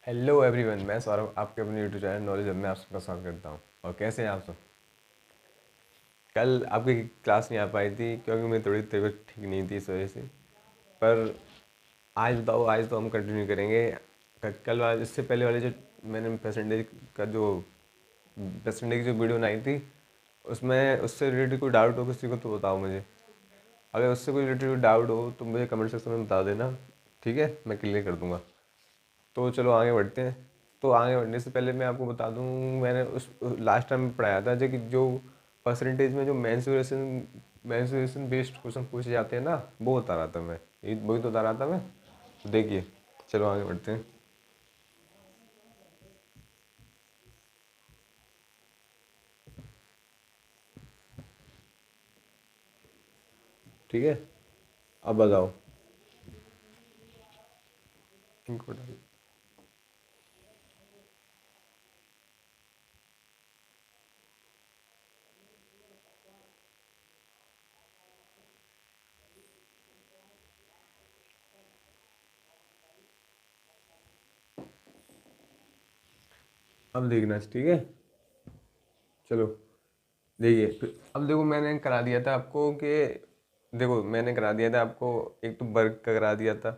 Hello everyone, मैं सौरभ आपके अपने यूट्यूब चैनल नॉलेज में आप सबका स्वागत करता हूँ। और कैसे हैं आप सब? कल आपकी क्लास नहीं आ पाई थी क्योंकि मेरी थोड़ी तबीयत ठीक नहीं थी, इस वजह से। पर आज बताओ, आज तो हम कंटिन्यू करेंगे। कल वाले, इससे पहले वाले जो मैंने परसेंटेज का जो परसेंटेज की जो वीडियो बनाई थी, उसमें उससे रिलेटेड कोई डाउट हो किसी को तो बताओ मुझे। अगर उससे कोई रिलेटेड कोई डाउट हो तो मुझे कमेंट सेक्शन में बता देना, ठीक है? मैं क्लियर कर दूँगा। तो चलो आगे बढ़ते हैं। तो आगे बढ़ने से पहले मैं आपको बता दूं, मैंने उस लास्ट टाइम पढ़ाया था जो परसेंटेज में जो मैंसुरेशन बेस्ड क्वेश्चन पूछे जाते हैं ना, वो बता रहा था मैं। वही तो बता रहा था मैं। तो देखिए, चलो आगे बढ़ते हैं। ठीक है, अब बताओ। इनको अब देखना, ठीक है? चलो देखिए, अब देखो, मैंने करा दिया था आपको कि देखो, मैंने करा दिया था आपको। एक तो वर्ग का करा दिया था,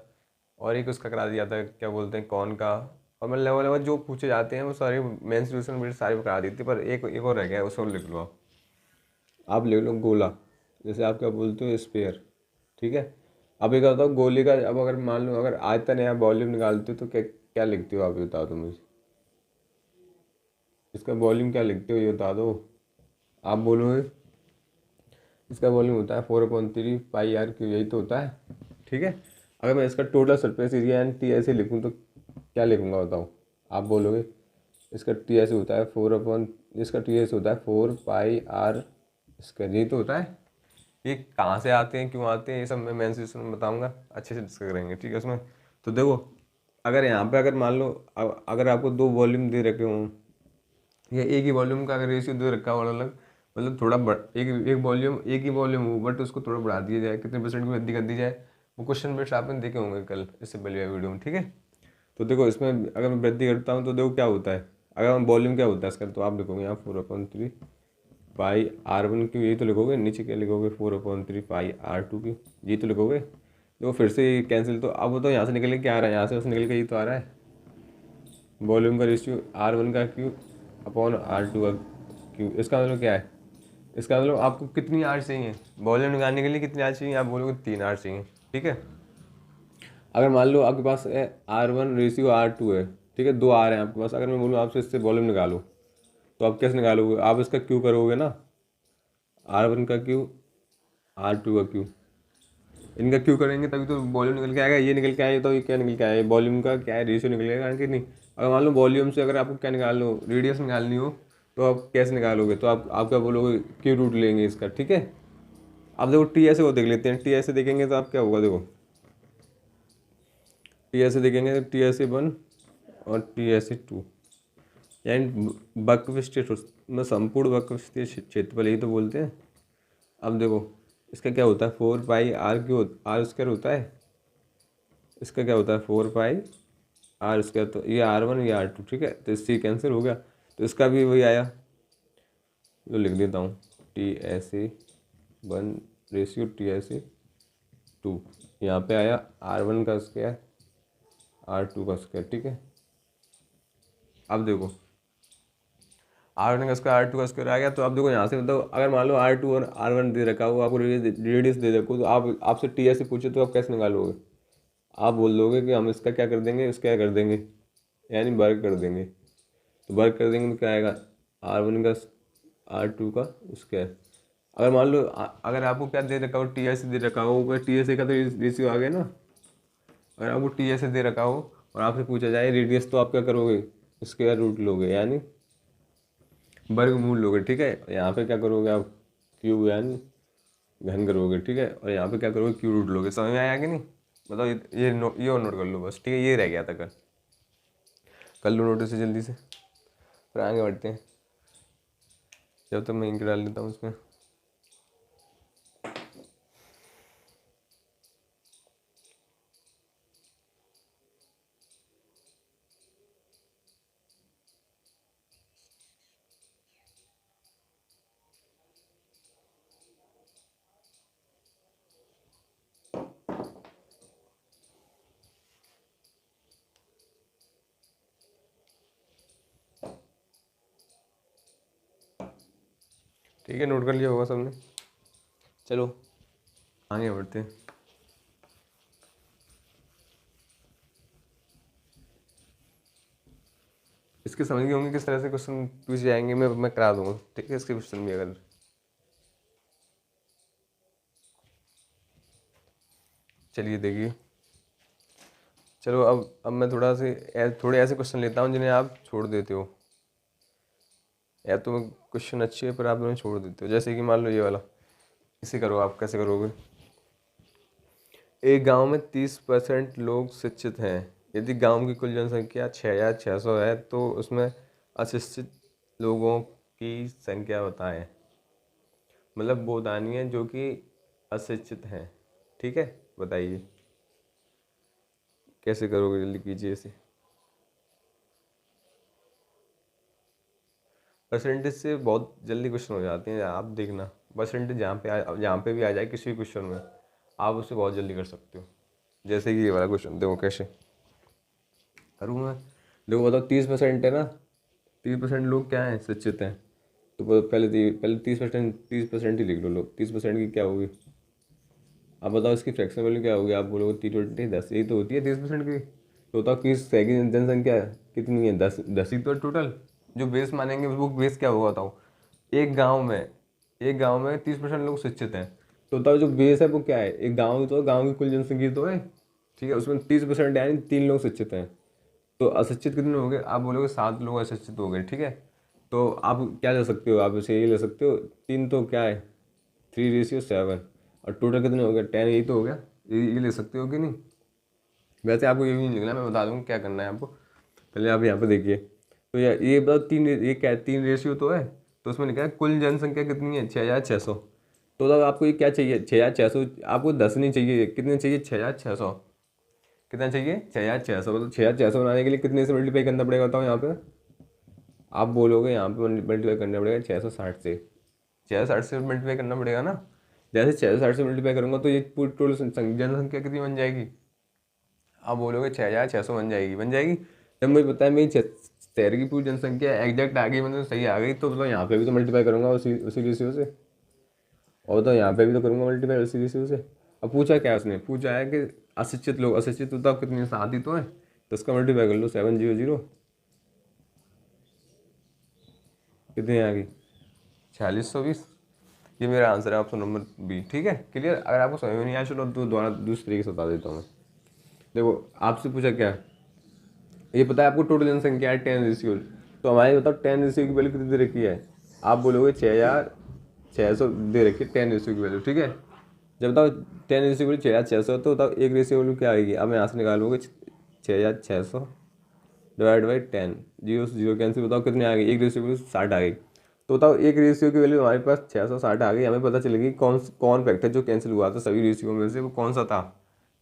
और एक उसका करा दिया था, क्या बोलते हैं, कौन का। और मैं लेवल लेवल जो पूछे जाते हैं वो सारे मेंस्ट्रुएशन बिल्ड सारे करा दी थी, पर एक एक और रह गया है, उसको लिख लो आप लिख लो गोला। जैसे आप क्या बोलते हो, स्पेयर। ठीक है। अब ये क्या होता है गोले का, अब अगर मान लो अगर आयतन या वॉल्यूम निकालते हो तो क्या क्या लिखते हो, आप ये बता दो मुझे। इसका वॉल्यूम क्या लिखते हो, ये बता दो। आप बोलोगे इसका वॉल्यूम होता है 4/3 पाई r क्यू, यही तो होता है। ठीक है। अगर मैं इसका total surface area and T ऐसे लिखूँ तो क्या लिखूँगा, बताओ। आप बोलोगे इसका टी ऐसे होता है इसका टी ऐसे होता है 4 पाई r स्क्वायर, यही तो होता है। ये कहाँ से आते हैं, क्यों आते हैं, ये सब मैं मेंसुरेशन में बताऊँगा, अच्छे से डिस्कस करेंगे, ठीक है उसमें। तो देखो, अगर यहाँ पे अगर मान लो अगर आपको दो वॉल्यूम दे रखे हों, या एक ही वॉल्यूम का अगर रेशियो दे रखा हो अलग अलग, मतलब थोड़ा एक एक वॉल्यूम एक ही वॉल्यूम हो बट उसको थोड़ा बढ़ा दिया जाए, कितने परसेंट की वृद्धि कर दी जाए, वो क्वेश्चन बेस्ट आपने देखे होंगे कल, इससे पहले वीडियो में, ठीक है। तो देखो, इसमें अगर मैं वृद्धि करता हूँ तो देखो क्या होता है। अगर हम वॉल्यूम क्या होता है इसका, तो आप लिखोगे यहाँ 4/3 पाई r1 क्यू, यही तो लिखोगे। नीचे क्या लिखोगे, 4/3 पाई r2 क्यू, यही तो लिखोगे। देखो फिर से कैंसिल, तो अब वो तो यहाँ से निकल के क्या आ रहा है, यहाँ से बस निकल के ही तो आ रहा है। वॉल्यूम का रेशियो r1 का क्यू अपॉन r2 का क्यू, इसका मतलब क्या है, इसका मतलब आपको कितनी आर चाहिए वॉल्यूम निकालने के लिए, कितनी आर चाहिए, आप बोलोगे 3 आर चाहिए, ठीक है। अगर मान लो आपके पास है r1 रेशियो r2 है, ठीक है, 2 आर हैं आपके पास। अगर मैं बोलूँ आपसे इससे वॉल्यूम निकालो, तो आप कैसे निकालोगे, आप इसका क्यू करोगे ना, r1 का क्यू, r2 का क्यू, इनका क्यू करेंगे तभी तो वॉल्यूम निकल के आएगा। ये निकल के आए तो ये क्या निकल के आए, वॉल्यूम का क्या है, रेशियो निकलेगा कि नहीं। अगर मान लो वॉल्यूम से अगर आपको क्या निकाल लो, रेडियस निकालनी हो, तो आप कैसे निकालोगे, तो आप क्या बोलोगे, क्यू रूट लेंगे इसका, ठीक है। अब देखो टी ऐसे को देख लेते हैं, टी ऐसे देखेंगे तो आप क्या होगा, देखो टी ऐसे देखेंगे तो टी ऐसे 1 और टी ऐसे 2, यानी वक्रविष्ट में संपूर्ण वक्रविष्ट क्षेत्रफल, यही तो बोलते हैं। अब देखो इसका क्या होता है, 4 पाई r होता है। इसका क्या होता है, 4 पाई r², तो ये r1 ये r2, ठीक है, तो इससे कैंसिल हो गया। तो इसका भी वही आया, जो लिख देता हूँ, T/1 रेशियो T/2, यहाँ पे आया r1 का स्क्वायर r2 का स्क्वायर, ठीक है। अब देखो r1 का स्क्वायर r2 का स्क्वायर आ गया। तो अब देखो यहाँ से, मतलब अगर मान लो r2 और r1 दे रखा हो, आपको रेडियस दे रखो, तो आप आपसे टी ऐसे पूछे तो आप कैसे निकालोगे, आप बोल दोगे कि हम इसका क्या कर देंगे, इसका क्या कर देंगे, यानी वर्ग कर देंगे। तो वर्ग कर देंगे तो क्या आएगा, r1 का r2 का स्क्वायर। अगर मान लो अगर आपको क्या दे रखा हो, टी ऐसे दे रखा हो, टी ऐसे का तो रेशियो आ गया ना। अगर आपको टी ऐसे दे रखा हो और आपसे पूछा जाए रेडियस, तो आप क्या करोगे, स्क्वायर रूट लोगे, यानी वर्गमूल लोगे, ठीक है। यहाँ पे क्या करोगे आप, क्यूब यानी घन करोगे, ठीक है। और यहाँ पे क्या करोगे, क्यू रूट लोगे। समझ में आया कि नहीं? मतलब ये और नोट कर लो बस, ठीक है। ये रह गया था कल, कर लो नोट से जल्दी से, फिर आगे बढ़ते हैं। जब तक मैं इनके डाल लेता हूँ उसमें। ठीक है, नोट कर लिया होगा सबने। चलो आगे बढ़ते हैं। इसके समझ गए होंगे किस तरह से क्वेश्चन पूछे जाएंगे, मैं करा दूंगा, ठीक है, इसके क्वेश्चन भी अगर। चलिए देखिए, चलो अब मैं थोड़े ऐसे क्वेश्चन लेता हूँ जिन्हें आप छोड़ देते हो, या तो क्वेश्चन अच्छे है पर आप उन्हें छोड़ देते हो। जैसे कि मान लो ये वाला, इसे करो, आप कैसे करोगे। एक गांव में 30% लोग शिक्षित हैं। यदि गांव की कुल जनसंख्या 6,600 है तो उसमें अशिक्षित लोगों की संख्या बताएं। मतलब वो दानी है जो कि अशिक्षित हैं, ठीक है, बताइए कैसे करोगे, जल्दी कीजिए इसे। परसेंटेज से बहुत जल्दी क्वेश्चन हो जाते हैं, आप देखना। परसेंटेज जहाँ पे भी आ जाए किसी भी क्वेश्चन में, आप उसे बहुत जल्दी कर सकते हो। जैसे कि ये वाला क्वेश्चन देखो कैसे करूँ मैं। देखो बताओ, 30% है ना, 30% लोग क्या हैं, शिक्षित हैं। तो पहले 30% ही लिख लो। लोग 30% की क्या होगी, अब बताओ इसकी फ्रैक्शन वैल्यू क्या होगी। आप बोलोगे 320, 10, यही तो होती है 30% की। तो बताओ किस शहर की जनसंख्या कितनी है, 10 ही तो टोटल। जो बेस मानेंगे वो बेस क्या होगा बताओ। एक गांव में एक गांव में 30% लोग शिक्षित हैं, तो बताओ जो बेस है वो क्या है, एक गांव, तो गांव की कुल जनसंख्या तो है, ठीक है, उसमें 30% यानी 3 लोग शिक्षित हैं। तो अशिक्षित कितने हो गए, आप बोलोगे 7 लोग अशिक्षित हो गए, ठीक है। तो आप क्या ले सकते हो, आप इसे ये ले सकते हो, 3 तो क्या है, 3:7, और टोटल कितने हो गए, 10, यही तो हो गया। ये ले सकते हो कि नहीं। वैसे आपको ये भी नहीं लिखना, मैं बता दूँगा क्या करना है आपको। पहले आप यहाँ पे देखिए, तो ये बताओ, ये क्या है, 3 रेशियो तो है। तो उसमें लिखा है कुल जनसंख्या कितनी है, 6,600। तो तब आपको ये क्या चाहिए, 6,600, आपको 10 नहीं चाहिए, कितने चाहिए, 6,600। कितना चाहिए, 6,600। मतलब 6,600 बनाने के लिए कितने से मल्टीप्लाई करना पड़ेगा बताओ यहाँ पे। आप बोलोगे यहाँ पे मल्टीप्लाई करना पड़ेगा 660 से। 660 से मल्टीप्लाई करना पड़ेगा ना। जैसे 660 से मल्टीप्लाई करूँगा तो ये पूरी टोटल जनसंख्या कितनी बन जाएगी। आप बोलोगे 6,600 बन जाएगी, बन जाएगी। जब मुझे पता है मेरी शहर की पूरी जनसंख्या एग्जैक्ट आ गई, मतलब सही आ गई, तो मतलब यहाँ पे भी तो मल्टीप्लाई करूँगा उसी उसी रेशियो से। और तो यहाँ पे भी तो करूँगा मल्टीप्लाई उसी रेशियो से। अब पूछा क्या उसने, पूछा है कि अशिक्षित लोग, अशिक्षित तो अब कितनी 7 ही तो है, तो इसका मल्टीप्लाई कर लो 700, कितनी आ गई, 4620। ये मेरा आंसर है, ऑप्शन नंबर बी, ठीक है, क्लियर। अगर आपको समझ में नहीं आया चलो तो दोबारा दूसरी तरीके से बता देता हूँ मैं। देखो आपसे पूछा क्या, ये पता है आपको टोटल जनसंख्या है 10 रेशियो। तो हमारे बताओ 10 रेशियो की वैल्यू कितनी दे रखी है। आप बोलोगे 6,600 दे रखी है 10 रेशियो की वैल्यू, ठीक है। जब बताओ 10 रेशियो की वैल्यू 6,600, तो बताओ एक रेशियो वैल्यू क्या आएगी। अब मैं यहाँ से निकालूंगा 6,600 डिवाइड बाई 10, जीरो से जीरो कैंसिल, बताओ कितनी आ गई, एक रेशियो की वैल्यू 60 आ गई। तो बताओ एक रेशियो की वैल्यू हमारे पास 660 आ गई, हमें पता चलेगी कौन फैक्टर जो कैंसिल हुआ था सभी रेशियो में से, वो कौन सा था।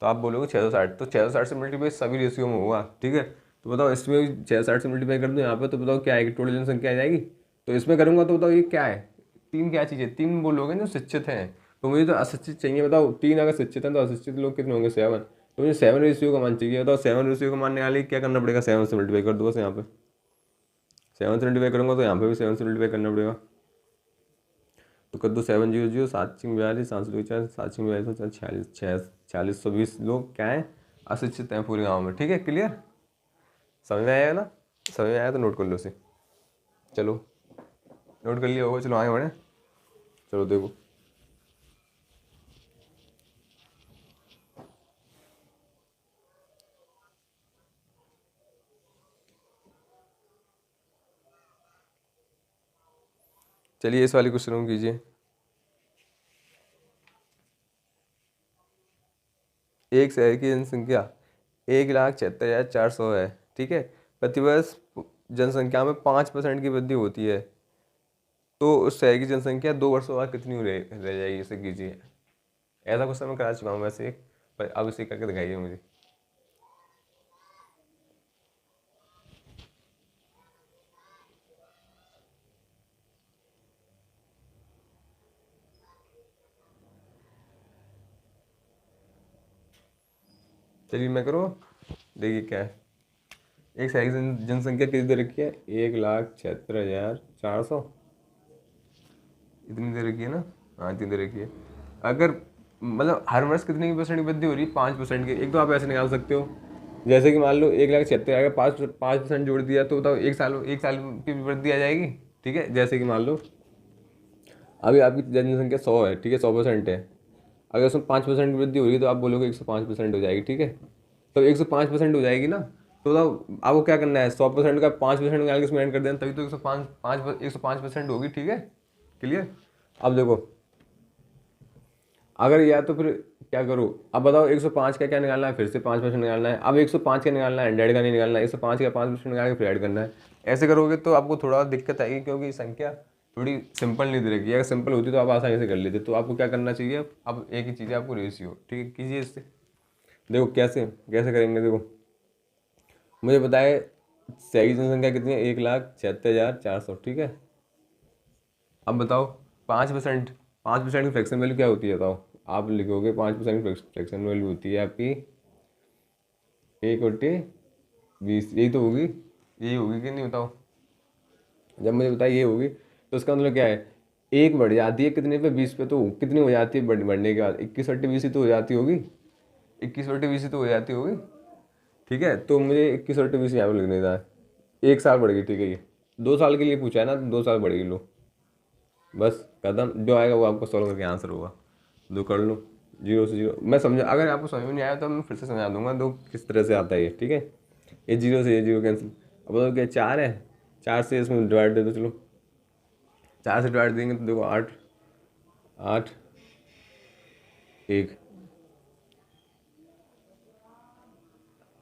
तो आप बोलोगे 660, तो 660 से मल्टीप्लाई सभी रेशियो में होगा, ठीक है। तो बताओ इसमें 660 से मल्टीप्लाई कर दो यहाँ पे, तो बताओ क्या आएगी, टोटल जनसंख्या आ जाएगी। तो इसमें करूँगा तो बताओ ये क्या है, तीन क्या चीज़ है, तीन बोलोगे जो शिक्षित हैं। तो मुझे तो अशिक्षित चाहिए, बताओ 3 अगर शिक्षित हैं तो अशिक्षित लोग कितने होंगे, 7। तो मुझे 7 रेशियो का मान चाहिए, बताओ 7 रेशियो का मान निकालने क्या करना पड़ेगा, 7 से मल्टीप्लाई कर दो बस यहाँ पे। 7 से मल्टीप्लाई करूँगा तो यहाँ पे भी 7 से मल्टीप्लाई करना पड़ेगा। तो कर दो 700, 7×42, 7×4, 7×42, 4620 लोग क्या हैं, अशिक्षित हैं पूरे गाँव में, ठीक है, क्लियर। समझ में आया ना, समझ में आया तो नोट कर लो इसे। चलो नोट कर लिया होगा, चलो आगे बढ़े। चलो देखो, चलिए इस वाले क्वेश्चन को कीजिए। एक शहर की जनसंख्या 1,76,400 है, ठीक है। प्रतिवर्ष जनसंख्या में 5% की वृद्धि होती है, तो उस शहर की जनसंख्या 2 वर्षों बाद कितनी रह जाएगी, इसे कीजिए। ऐसा क्वेश्चन मैं करा चुका हूँ वैसे एक, पर अब इसे करके दिखाइए मुझे। चलिए मैं करूँ, देखिए क्या है। एक शहर की जनसंख्या कितनी दे रखी है, 1,76,400, इतनी दे रखी है ना, हाँ इतनी दे रखी है। अगर मतलब हर वर्ष कितनी परसेंट की वृद्धि हो रही है, 5% की। एक तो आप ऐसे निकाल सकते हो, जैसे कि मान लो 1,76,000 अगर 5% जोड़ दिया तो बताओ एक साल की वृद्धि आ जाएगी। ठीक है, जैसे कि मान लो अभी आपकी जनसंख्या 100 है, ठीक है, 100% है। अगर उसमें 5% की वृद्धि होगी तो आप बोलोगे 105% हो जाएगी। ठीक है, तो 105% हो जाएगी ना, तो बताओ आपको क्या करना है, 100% का 5% निकाल के उसमें ऐड कर देना, तभी तो 105% होगी। ठीक है, क्लियर। अब देखो, अगर या तो फिर क्या करूँ, अब बताओ 105 का क्या निकालना है, फिर से 5% निकालना है। अब 105 का निकालना है, 100 का नहीं निकालना है, 105 का 5% निकाल के फिर ऐड करना है। ऐसे करोगे तो आपको थोड़ा दिक्कत आएगी, क्योंकि संख्या थोड़ी सिंपल नहीं दे रखी है। अगर सिंपल होती तो आप आसानी से कर लेते। तो आपको क्या करना चाहिए, अब एक ही चीज़ है, आपको रेशियो, ठीक है, कीजिए इससे। देखो कैसे कैसे करेंगे, देखो मुझे बताए सही जनसंख्या कितनी है, 1,76,400। ठीक है, अब बताओ 5%, 5% की फ्रैक्शन वैल्यू क्या होती है बताओ। आप लिखोगे 5% की फ्रैक्शन वैल्यू होती है आपकी 1/20, यही तो होगी, यही होगी कि नहीं बताओ। जब मुझे बताइए ये होगी तो इसका मतलब क्या है, एक बढ़ जाती है कितने पे, 20 पे, तो कितनी हो जाती है बढ़ने के बाद, 21/20 ही तो हो जाती होगी, 21/20 ही तो हो जाती होगी। ठीक है, तो मुझे 21/20 यहाँ पे लिख देना है। एक साल बढ़ेगी, ठीक है, ये 2 साल के लिए पूछा है ना, तो 2 साल बढ़ेगी। लो बस खत्म, जो आएगा वो आपको सॉल्व करके आंसर होगा। दो कर लो, 0 से 0 मैं समझा। अगर आपको समझ में नहीं आया तो मैं फिर से समझा दूंगा, दो किस तरह से आता है ये। ठीक है, ये 0 से ये 0 कैंसिल। अब बताओ क्या 4 है, 4 से इसमें डिवाइड दे दो, चलो 4 से डिवाइड देंगे तो देखो 8, 8, 1,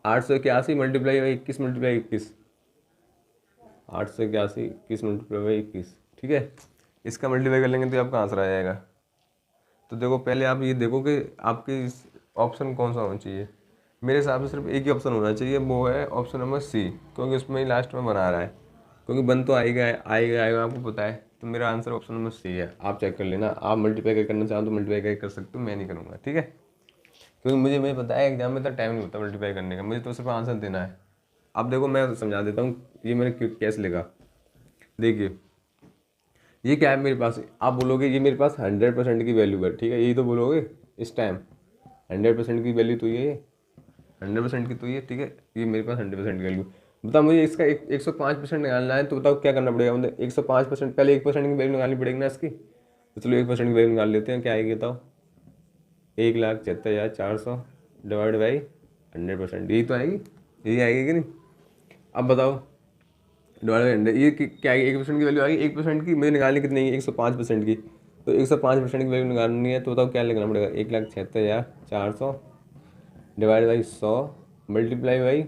881 multiply by 21 multiply 21, 881 21 multiply by 21। ठीक है, इसका मल्टीप्लाई कर लेंगे तो आपका आंसर आ जाएगा। तो देखो पहले आप ये देखो कि आपके ऑप्शन कौन सा होना चाहिए। मेरे हिसाब से सिर्फ एक ही ऑप्शन होना चाहिए, वो है ऑप्शन नंबर सी, क्योंकि उसमें ही लास्ट में बना रहा है। क्योंकि बन तो आएगा आएगा आएगा, आपको पता है। तो मेरा आंसर ऑप्शन नंबर सी है, आप चेक कर लेना। आप मल्टीप्लाई करना चाहो तो मल्टीप्लाई कर सकते हो, मैं नहीं करूँगा। ठीक है, क्योंकि मुझे पता है एग्जाम में तो टाइम नहीं होता मल्टीप्लाई करने का, मुझे तो सिर्फ आंसर देना है। अब देखो मैं समझा देता हूँ ये मैंने क्यों कैसे लिखा। देखिए ये क्या है मेरे पास, आप बोलोगे ये मेरे पास 100% की वैल्यू है। ठीक है, यही तो बोलोगे इस टाइम, 100% की वैल्यू तो ये 100% की तो ये। ठीक है, ये मेरे पास 100% की वैल्यू। बताओ मुझे इसका 105% निकालना है, तो बताओ क्या करना पड़ेगा मुझे। 105% पहले 1% की वैल्यू निकालनी पड़ेगी ना इसकी। तो चलो 1% की वैल्यू निकाल लेते हैं, क्या आएगी बताओ। 1,76,400 डिवाइड बाई 100%, यही तो आएगी, यही आएगी कि नहीं। अब बताओ डिवाइड बाई 100, ये क्या आएगी, 1% की वैल्यू आएगी। 1% की मुझे निकालनी कितनी है, 105% की। तो 105% की वैल्यू निकालनी है, तो बताओ क्या लिखना पड़ेगा, 1,76,400 डिवाइड बाई 100 मल्टीप्लाई बाई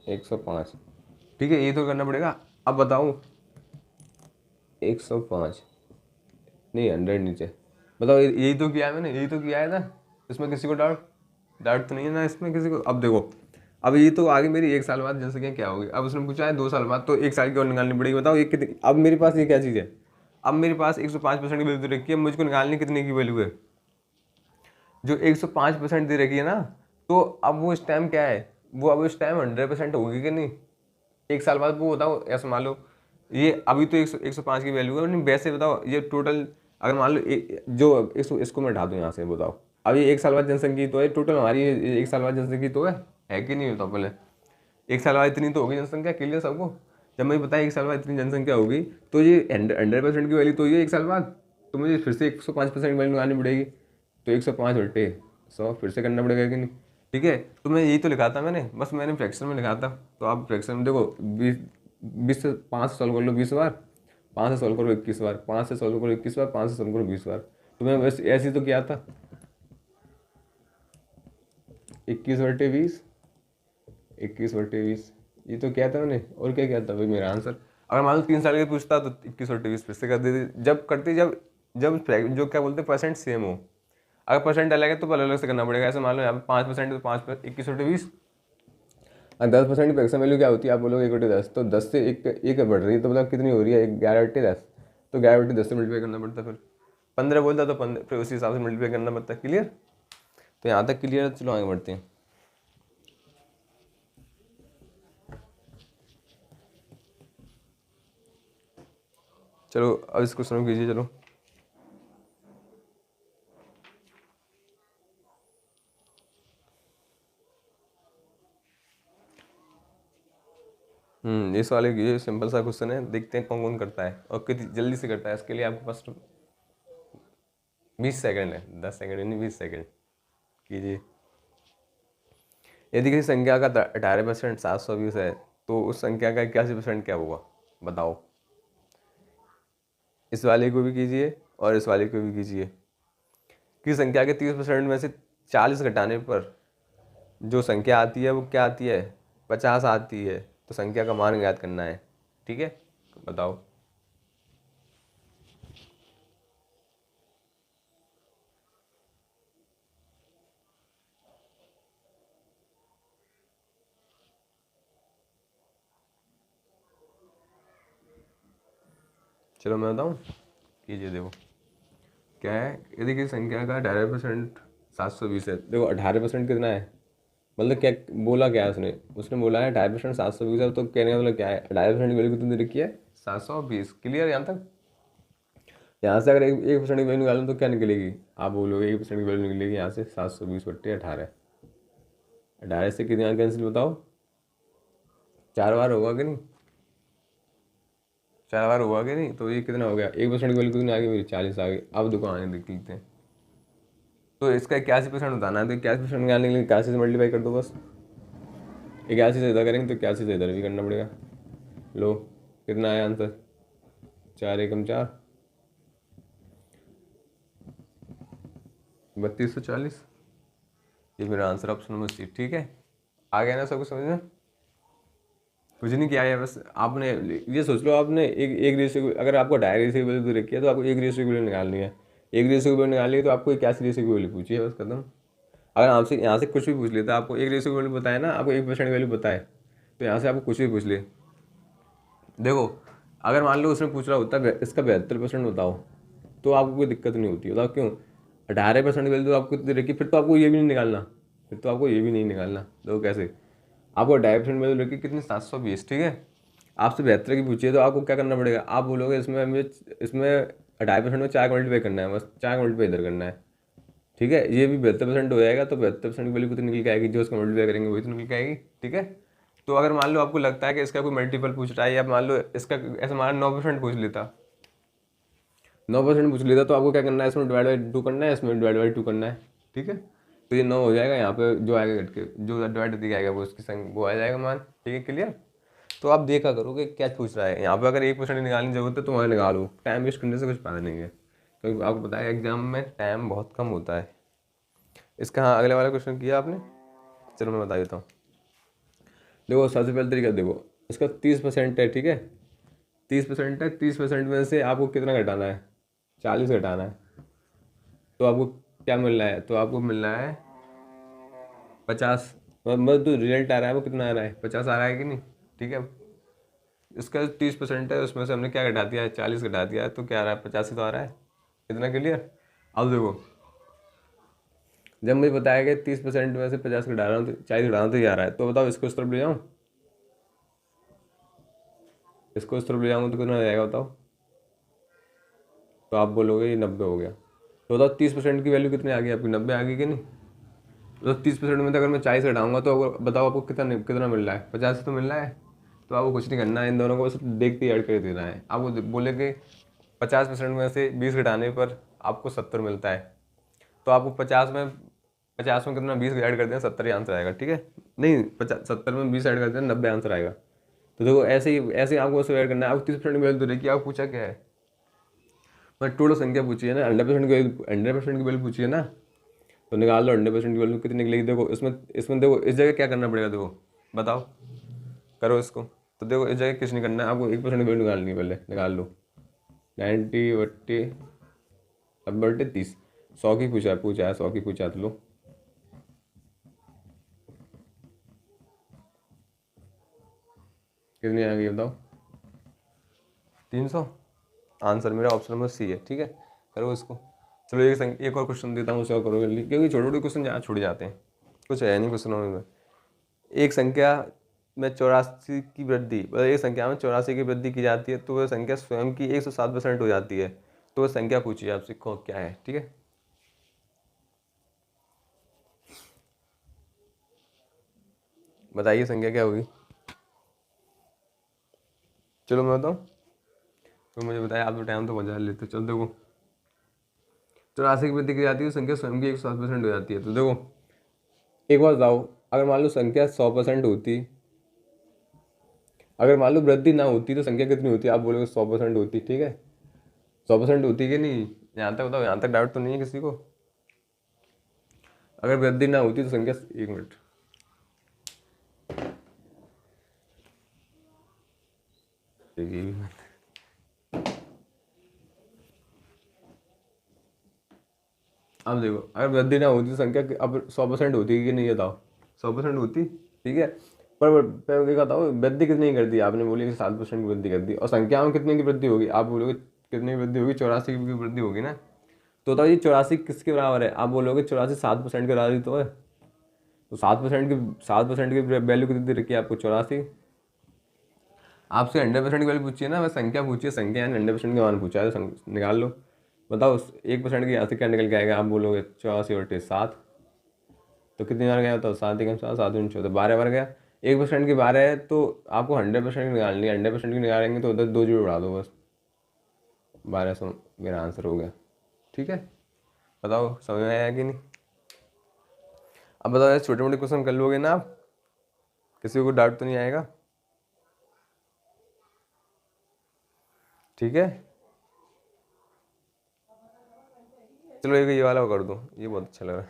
105। ठीक है, ये तो करना पड़ेगा। अब बताओ 105 नहीं, 100 नीचे। बताओ यही तो किया है मैंने, यही तो किया है ना। इसमें किसी को डाउट डाउट तो नहीं है ना इसमें किसी को। अब देखो, अब ये तो आगे मेरी एक साल बाद जनसंख्या क्या होगी। अब उसने पूछा है 2 साल बाद, तो एक साल की और निकालनी पड़ेगी। बताओ ये कितनी, अब मेरे पास ये क्या चीज़ है। अब मेरे पास 105% की वैल्यू दे रखी है, मुझको निकालनी कितने की वैल्यू है, जो 105% दे रखी है ना। तो अब वो इस टाइम क्या है, वो अब इस टाइम 100% होगी कि नहीं। एक साल बाद वो बताओ, ऐसा मान लो ये अभी तो 105 की वैल्यू है, नहीं वैसे बताओ ये टोटल। अगर मान लो जो इसको मैं हटा दूँ यहाँ से, बताओ अभी एक साल बाद जनसंख्या तो है टोटल हमारी, एक साल बाद जनसंख्या तो है कि नहीं। बताओ पहले, एक साल बाद इतनी तो होगी जनसंख्या, क्लियर सबको। जब मुझे पता है एक साल बाद इतनी जनसंख्या होगी, तो ये 100% की वैल्यू तो ये एक साल बाद। तो मुझे फिर से 105% की वैल्यू लगानी पड़ेगी। तो 105/100 फिर से करना पड़ेगा कि नहीं। ठीक है, तो मैं यही तो लिखा था मैंने, बस मैंने फ्रैक्शन में लिखा था। तो आप फ्रैक्शन में देखो, 20 से 5 से सॉल्व कर लो 20 बार, 5 से सॉल्व करो 21 बार, 5 से सॉल्व करो 21 बार, 5 से सॉल्व करो 20 बार। तो मैं बस ऐसे ही तो किया था, 21/20, 21/20, ये तो क्या था मैंने। और क्या किया था भाई मेरा आंसर। अगर मान लो 3 साल के पूछता तो 21/20 फिर से कर देते, जब करते जब जब जो क्या बोलते परसेंट सेम हो। अगर परसेंट अलग है तो अलग अलग से करना पड़ेगा। ऐसे मान लो यहाँ पे 5% तो 5/21/20। और 10% की फ्रैक्शन वैल्यू क्या होती है, आप बोलोगे 1/10, तो 10 से एक बढ़ रही है, तो मतलब कितनी हो रही है, 11/10। तो 11/10 से मल्टीप्लाई करना पड़ता है। फिर 15 बोलता तो 15, फिर उसी हिसाब से मल्टीप्लाई करना पड़ता है। क्लियर, तो यहाँ तक क्लियर है। चलो आगे बढ़ते हैं। चलो अब इस क्वेश्चन को कीजिए। चलो इस वाले ये सिंपल सा क्वेश्चन है, देखते हैं कौन कौन करता है और कितनी जल्दी से करता है। इसके लिए आपके पास 20 सेकंड है, 10 सेकंड नहीं, 20 सेकंड कीजिए। यदि किसी संख्या का 18% 720 है तो उस संख्या का 81% क्या होगा, बताओ। इस वाले को भी कीजिए और इस वाले को भी कीजिए। किसी संख्या के 30% में से 40 घटाने पर जो संख्या आती है वो क्या आती है, 50 आती है। तो संख्या का मान ज्ञात करना है, ठीक है, बताओ। चलो मैं बताऊँ, कीजिए। देखो क्या है, यदि किसी संख्या का 18% 720 है। देखो 18% कितना है, मतलब क्या बोला, क्या है उसने, बोला है 18% 720 है। तो कहने का मतलब क्या है, 18% की वैल्यू कितनी दे रखी है, 720। क्लियर यहाँ तक। यहाँ से अगर 1% की वैल्यू निकालूँ तो क्या निकलेगी, आप बोलोगे 1% की वैल्यू निकलेगी यहाँ से 720/18। 18 से कितना कैंसिल, बताओ। 4 बार होगा कि नहीं, 4 बार होगा कि नहीं। तो ये कितना हो गया, 1% की वैल्यू कितनी आ गई मेरी, 40 आ गई। अब देखो आने देख लेते हैं। तो इसका 81% बताना है, तो 81% निकालने के लिए 81 से मल्टीप्लाई कर दो बस। 81 से इधर करेंगे तो 81 से इधर भी करना पड़ेगा। लो कितना आया आंसर, 4 एकम 4, 3240। ये मेरा आंसर ऑप्शन नंबर सी, ठीक है। आ गया ना सब कुछ समझ में। कुछ नहीं किया है, बस आपने ये सोच लो, आपने एक रेशियो, अगर आपको डायरेक्ट रेशियो की वैल्यू रखी है तो आपको एक रेशियो की वैल्यू निकालनी है। एक रेशियो की वैल्यू निकालनी है तो आपको 81 रेशियो की वैल्यू पूछिए, बस खत्म। अगर आपसे यहाँ से कुछ भी पूछ लेता, आपको एक रेशियो की वैल्यू बताए ना, आपको 1% की वैल्यू बताए, तो यहाँ से आपको कुछ भी पूछ ले। देखो अगर मान लो उसने पूछ रहा होता इसका 72% बताओ, तो आपको कोई दिक्कत नहीं होती। बताओ क्यों, 18% की वैल्यू तो आपको कितनी रखी, फिर तो आपको ये भी नहीं निकालना, फिर तो आपको ये भी नहीं निकालना। देखो कैसे, आपको 2.5% वैल्यू रखी कितनी, 720, ठीक है। आपसे 72 की पूछिए तो आपको क्या करना पड़ेगा, आप बोलोगे इसमें 2.5% में 4 का मल्टीप्लाई करना है, बस 4 का मल्टीप्लाई इधर करना है, ठीक है। ये भी 72% हो जाएगा, तो 72% की वैल्यू कितनी निकल के आएगी, जो उसका मल्टीप्लाई करेंगे वही तो निकल के आएगी, ठीक है। तो अगर मान लो आपको लगता है कि इसका कोई मल्टीपल पूछ रहा है, या मान लो इसका ऐसा मान 9% पूछ लेता, 9% पूछ लेता, तो आपको क्या करना है, इसमें डिवाइड बाई 2 करना है, इसमें डिवाइड बाई 2 करना है, ठीक है। तो ये 9 हो जाएगा, यहाँ पे जो आएगा घट के, जो डिवाइड दिया आएगा वो उसकी संग वो आ जाएगा मान, ठीक है, क्लियर। तो आप देखा करो कि क्या पूछ रहा है। यहाँ पे अगर 1% निकालने की जरूरत है तो वहाँ निकालो, टाइम वेस्ट करने से कुछ फायदा नहीं है, क्योंकि आपको पता है एग्जाम में टाइम बहुत कम होता है। इसका हाँ अगले वाला क्वेश्चन किया आपने, चलो मैं बता देता हूँ। देखो सबसे पहले तरीका देखो, इसका 30% है, ठीक है। 30% है, 30% में से आपको कितना घटाना है, 40 घटाना है। तो आपको क्या मिल रहा है, तो आपको मिल रहा है 50। मतलब जो रिजल्ट आ रहा है वो कितना आ रहा है, 50 आ रहा है कि नहीं, ठीक है। इसका 30% है, उसमें से हमने क्या घटा दिया है, 40 घटा दिया है, तो क्या आ रहा है, 85 तो आ रहा है। इतना क्लियर। अब देखो जब मुझे बताया कि 30% में से 50 घटा रहा हूँ तो 40 घटा रहा हूँ तो ये आ रहा है, तो बताओ इसको इस तरफ ले जाऊँ, इसको इस तरफ ले जाऊँगा तो कितना आ जाएगा, बताओ। तो आप बोलोगे ये 90 हो गया। तो बताओ 30% की वैल्यू कितनी आ गई आपकी, 90 आ गई कि नहीं। तो 30% में तो अगर मैं 40 घटाऊंगा तो बताओ आपको कितना कितना मिल रहा है, 50 तो मिल रहा है। तो आपको कुछ नहीं करना है, इन दोनों को बस देखते ही ऐड कर देना है। आपको बोले कि 50% में से 20 घटाने पर आपको 70 मिलता है, तो आपको 50 में कितना 20 ऐड कर देना, 70 ही आंसर आएगा, ठीक है। नहीं 70 में 20 ऐड कर देना, 90 आंसर आएगा। तो देखो ऐसे ही आपको उसको ऐड करना है। आपको 30% की वैल्यू तो देखिए, आपको पूछा क्या है, मैं टोटल संख्या पूछी है ना, 100% की वैल्यू पूछी है ना। तो निकाल लो 100% की वैल्यू कितनी निकलेगी। देखो इसमें इसमें देखो इस जगह क्या करना पड़ेगा, देखो बताओ, करो इसको। तो देखो इस जगह कुछ नहीं करना है, आपको 1% की वैल्यू निकालनी है, पहले निकाल लो। 90/, अब बटे 30, 100 की पूछा है 100 की पूछा है, तो लो कितनी आ गई बताओ, 300। आंसर मेरा ऑप्शन नंबर सी है, ठीक है। करो इसको। चलो एक और क्वेश्चन देता हूँ, उसे और करो जल्दी, क्योंकि छोटे छोटे क्वेश्चन यहाँ छूट जाते हैं, कुछ है नहीं क्वेश्चनों में। एक संख्या में 84 की वृद्धि, मतलब एक संख्या में 84 की वृद्धि की जाती है तो वह संख्या स्वयं की 107% हो जाती है। तो वह संख्या पूछिए आपसे क्या है, ठीक है। बताइए संख्या क्या होगी। चलो मैं बताऊँ, तो मुझे बताया आप तो टाइम तो बचा लेते। चलो देखो, 84 की वृद्धि की जाती है संख्या स्वयं की 107% हो जाती है। तो देखो एक बात बताओ, अगर मान लो संख्या 100% होती, अगर मान लो वृद्धि ना होती तो संख्या कितनी होती? आप बोलोगे 100% होती, ठीक है 100% होती कि नहीं? यहाँ तक बताओ, यहाँ तक डाउट तो नहीं है किसी को? अगर वृद्धि ना होती तो संख्या, एक मिनट, अब देखो अगर वृद्धि ना होती तो संख्या अब 100% होती कि नहीं बताओ? 100% होती, ठीक है। पर क्या बताओ, वृद्धि कितनी कर दी आपने? बोली कि 7% की वृद्धि कर दी, और संख्या में कितने की वृद्धि होगी? आप बोलोगे कितनी की वृद्धि होगी? 84 की वृद्धि होगी ना। तो बताओ ये 84 किसके बराबर है? आप बोलोगे 84 7% के बराबर तो है। तो 7% की वैल्यू कितनी दे रखी है आपको? 84। आपसे 100% की वैल्यू पूछी है ना, बस संख्या पूछी है, संख्या है 100% का मान पूछा है, तो निकाल लो। बताओ 1% के यहाँ से क्या निकल के आएगा? आप बोलोगे 84 बटे 7, तो कितनी बार गया? तो 7 एकम 7, 7 दूनी 14, 12 बार गया। 1% की 12 है, तो आपको 100% की निकालनी है। 100% की निकालेंगे तो उधर 2 जीरो बढ़ा दो बस, 1200 मेरा आंसर हो गया, ठीक है। बताओ समझ में आया कि नहीं? अब बताओ यार, छोटे मोटे क्वेश्चन कर लोगे ना आप? किसी को डाउट तो नहीं आएगा? ठीक है, चलो एक ये वाला कर दो, ये बहुत अच्छा लगा।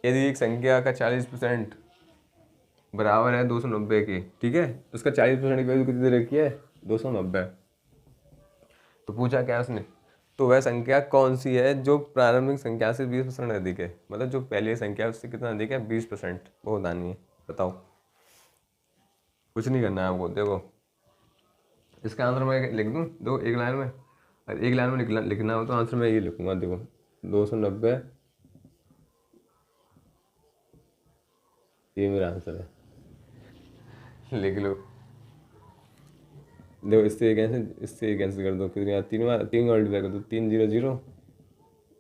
यदि एक संख्या का 40% बराबर है 290 के, ठीक है, तो उसका 40% की वैल्यू कितनी दे रखी है? 290। तो पूछा क्या उसने? तो वह संख्या कौन सी है जो प्रारंभिक संख्या से 20% अधिक है? मतलब जो पहली संख्या है उससे कितना अधिक है? 20%। वो बतानी है, बताओ। कुछ नहीं करना है आपको। देखो इसका आंसर मैं लिख दूँ, दो एक लाइन में, अगर एक लाइन में लिखना हो तो आंसर मैं ये लिखूंगा। देखो 290, ये मेरा आंसर है, लिख लो। देखो इससे एक कैंसिल कर दो, फिर यहाँ तीन मल्टीप्लाई कर दो, 3 0 0,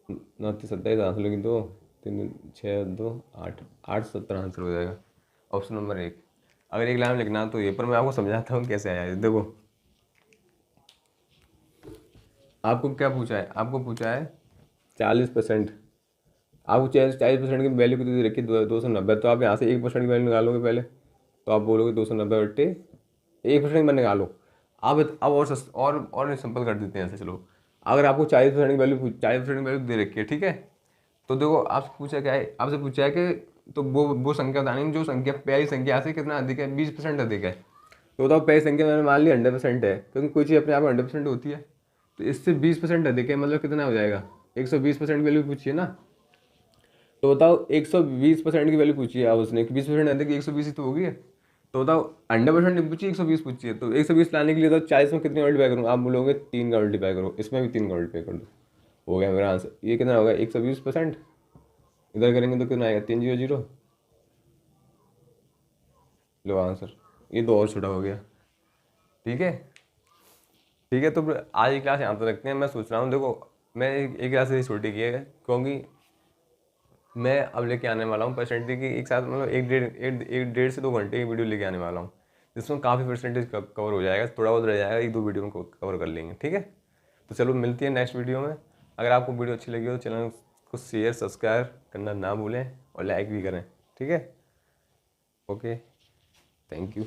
9 27 आंसर लगी 2, 3 6 2 8, 8 70 आंसर हो जाएगा। Option number 1। अगर एक लाइन में लिखना तो ये, पर मैं आपको समझाता हूँ कैसे आया। देखो आपको क्या पूछा है? आपको पूछा है 40%। आपको 40% की वैल्यू कितनी दे रखी है? 290। तो आप यहाँ से 1% की वैल्यू निकालोगे पहले, तो आप बोलोगे 290 बट्टे 1% में निकालो। अब और सिंपल कर देते हैं ऐसे। चलो अगर आपको 40% की वैल्यू 40% की वैल्यू दे रखी है, ठीक है, तो देखो आपसे पूछा क्या है? आपसे पूछा है कि तो वो संख्या बतानी जो संख्या पहली संख्या से कितना अधिक है? 20% अधिक है। तो बताओ पहली संख्या मैंने मान ली 100% है, क्योंकि कोई चीज़ अपने आप 100% होती है, तो इससे 20% अधिक है, मतलब कितना हो जाएगा? 120% वैल्यू पूछिए ना। तो बताओ 120% की वैल्यू पूछी है आप उसने, 20% अधिक 120 ही तो होगी। तो बताओ 100% नहीं पूछी, 120 पूछी है, तो 120 लाने के लिए तो 40 में कितनी मल्टीप्लाई करूँ? आप बोलोगे 3 का मल्टीप्लाई करो, इसमें भी 3 का मल्टीप्लाई कर दो, हो गया मेरा आंसर। ये कितना होगा? 120%। इधर करेंगे तो कितना आएगा? 3 0 0। लो आंसर, ये तो और छोटा हो गया, ठीक है। ठीक है, तो आज की क्लास यहाँ तक रखते हैं। मैं सोच रहा हूँ, देखो मैं एक क्लास से छोटी की है, क्योंकि मैं अब लेके आने वाला हूँ परसेंटेज की एक साथ, मतलब एक डेढ़ से 2 घंटे की वीडियो लेके आने वाला हूँ, जिसमें काफ़ी परसेंटेज कवर हो जाएगा। थोड़ा बहुत रह जाएगा, 1-2 वीडियो में कवर कर लेंगे, ठीक है। तो चलो मिलती है नेक्स्ट वीडियो में। अगर आपको वीडियो अच्छी लगी हो तो चैनल को शेयर सब्सक्राइब करना ना भूलें, और लाइक भी करें, ठीक है। Okay, thank you.